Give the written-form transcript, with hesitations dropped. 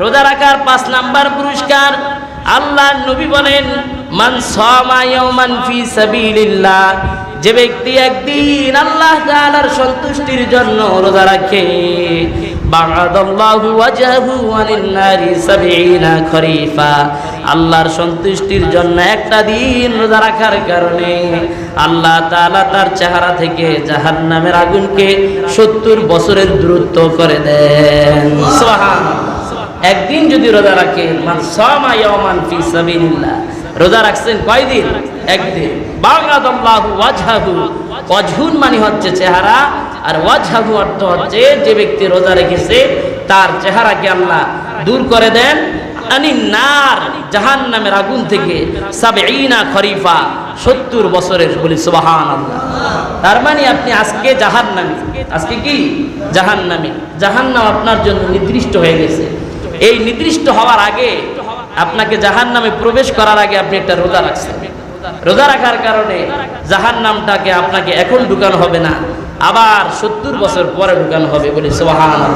রোজা রাখার 5 নাম্বার পুরস্কার, আল্লাহর নবী বলেন, মান সামা ইয়াওমান ফি সাবিলিল্লাহ, যে ব্যক্তি একদিন আল্লাহ তাআলার সন্তুষ্টির জন্য রোজা রাখে, বা'আদাল্লাহু ওয়াজহাহু আনিন নারি 70 খরিফা, আল্লাহর সন্তুষ্টির জন্য একটা দিন রোজা রাখার কারণে আল্লাহ তাআলা তার চেহারা থেকে জাহান্নামের আগুনকে 70 বছরের দূরত্ব করে দেন। সুবহানাল্লাহ। একদিন যদি রোজা রাখেন, মান সামা ইয়াওমান ফি সাবিলিল্লাহ, রোজা রাখছেন কয়দিন? একদিন। বা'আদাল্লাহু ওয়াজহাহু, ওয়াজহুন মানে হচ্ছে চেহারা, আর ওয়াজহাহু অর্থ হচ্ছে যে ব্যক্তি রোজা রেখেছে তার চেহারাকে আল্লাহ দূর করে দেন আনিন নার, জাহান্নামের আগুন থেকে 70 খরিফা, 70 বছরের। বলি সুবহানাল্লাহ। তার মানে আপনি আজকে জাহান্নামী, আজকে কি জাহান্নামী, জাহান্নাম আপনার জন্য নির্দিষ্ট হয়ে গেছে। এই নির্দিষ্ট হওয়ার আগে, আপনাকে জাহান্নামে প্রবেশ করার আগে আপনি একটা রোজা রাখছেন। রোজা রাখার কারণে জাহান্নামটাকে আপনাকে এখন ঢুকানো হবে না, আবার 70 বছর পরে ঢুকানো হবে। বলি সুবহানাল্লাহ।